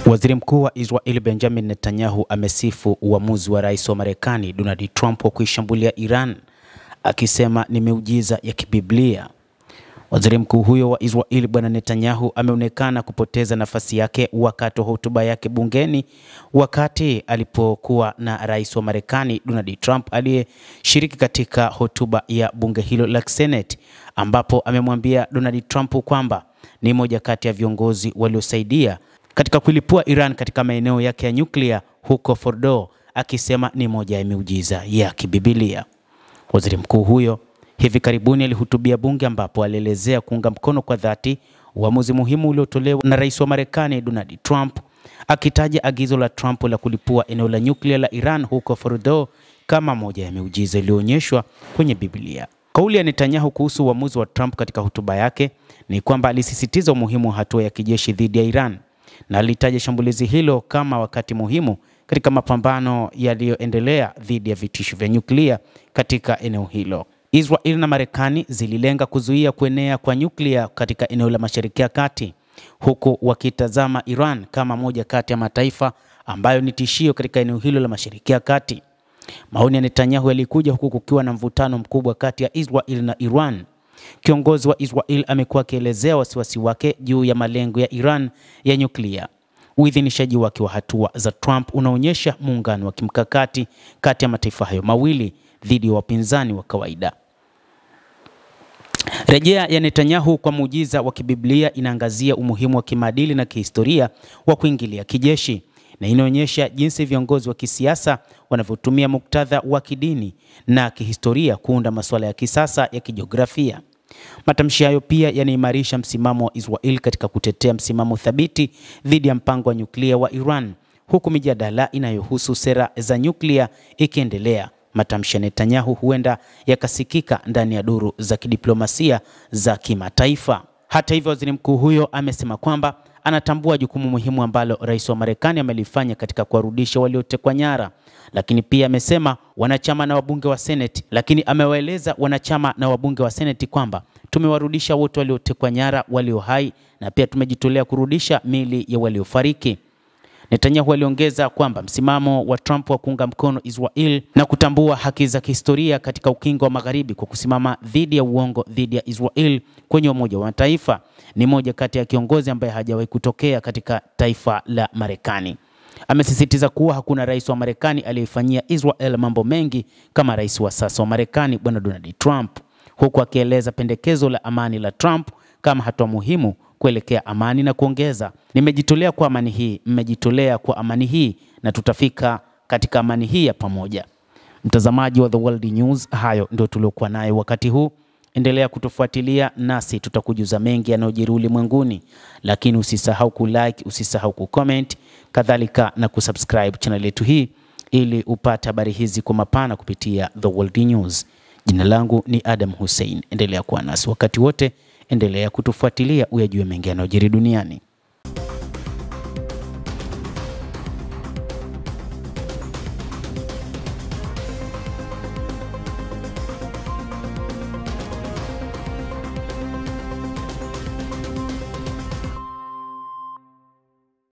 Waziri Mkuu wa Israel Benjamin Netanyahu amesifu uamuzi wa Rais wa Marekani Donald Trump wa kuishambulia Iran, akisema ni miujiza ya kibiblia. Waziri Mkuu huyo wa Israel Bwana Netanyahu ameonekana kupoteza nafasi yake wakati wa hotuba yake bungeni wakati alipokuwa na Rais wa Marekani Donald Trump aliyeshiriki katika hotuba ya bunge hilo la Senate, ambapo amemwambia Donald Trump kwamba ni moja kati ya viongozi waliosaidia katika kulipua Iran katika maeneo yake ya nyuklia huko Fordo, akisema ni moja ya miujiza ya kibiblia. Waziri mkuu huyo hivi karibuni alihutubia bunge ambapo alielezea kuunga mkono kwa dhati uamuzi muhimu uliotolewa na Rais wa Marekani Donald Trump, akitaja agizo la Trump la kulipua eneo la nyuklia la Iran huko Fordo kama moja ya miujiza iliyoonyeshwa kwenye Biblia. Kauli ya Netanyahu kuhusu uamuzi wa Trump katika hotuba yake ni kwamba alisisitiza umuhimu wa hatua ya kijeshi dhidi ya Iran, na alitaja shambulizi hilo kama wakati muhimu katika mapambano yaliyoendelea dhidi ya vitisho vya nyuklia katika eneo hilo. Israel na Marekani zililenga kuzuia kuenea kwa nyuklia katika eneo la Mashariki ya Kati, huku wakitazama Iran kama moja kati ya mataifa ambayo ni tishio katika eneo hilo la Mashariki ya Kati. Maoni ya Netanyahu yalikuja huku kukiwa na mvutano mkubwa kati ya Israel na Iran. Kiongozi wa Israel amekuwa akielezea wasiwasi wake juu ya malengo ya Iran ya nyuklia. Uidhinishaji wake wa hatua za Trump unaonyesha muungano wa kimkakati kati ya mataifa hayo mawili dhidi ya wapinzani wa kawaida. Rejea ya Netanyahu kwa muujiza wa kibiblia inaangazia umuhimu wa kimaadili na kihistoria wa kuingilia kijeshi, na inaonyesha jinsi viongozi wa kisiasa wanavyotumia muktadha wa kidini na kihistoria kuunda masuala ya kisasa ya kijiografia. Matamshi hayo pia yanaimarisha msimamo wa Israel katika kutetea msimamo thabiti dhidi ya mpango wa nyuklia wa Iran, huku mijadala inayohusu sera za nyuklia ikiendelea. Matamshi ya Netanyahu huenda yakasikika ndani ya duru za kidiplomasia za kimataifa. Hata hivyo, waziri mkuu huyo amesema kwamba anatambua jukumu muhimu ambalo Rais wa Marekani amelifanya katika kuwarudisha waliotekwa nyara, lakini pia amesema wanachama na wabunge wa Senate, amewaeleza wanachama na wabunge wa Senate kwamba tumewarudisha wote waliotekwa nyara walio hai, na pia tumejitolea kurudisha miili ya waliofariki. Netanyahu aliongeza kwamba msimamo wa Trump wa kuunga mkono Israel na kutambua haki za kihistoria katika ukingo wa Magharibi kwa kusimama dhidi ya uongo dhidi ya Israel kwenye Umoja wa Mataifa ni moja kati ya kiongozi ambaye hajawahi kutokea katika taifa la Marekani. Amesisitiza kuwa hakuna rais wa Marekani aliyefanyia Israel mambo mengi kama rais wa sasa wa Marekani Bwana Donald Trump, huku akieleza pendekezo la amani la Trump kama hatua muhimu kuelekea amani na kuongeza, nimejitolea kwa amani hii, mmejitolea kwa amani hii, na tutafika katika amani hii ya pamoja. Mtazamaji wa The World News, hayo ndio tuliokuwa nayo wakati huu. Endelea kutufuatilia nasi tutakujuza mengi yanayojiri ulimwenguni, lakini usisahau kulike, usisahau kucomment, kadhalika na kusubscribe channel yetu hii ili upate habari hizi kwa mapana kupitia The World News. Jina langu ni Adam Hussein. Endelea kuwa nasi wakati wote. Endelea kutufuatilia uyajue mengi yanayojiri duniani.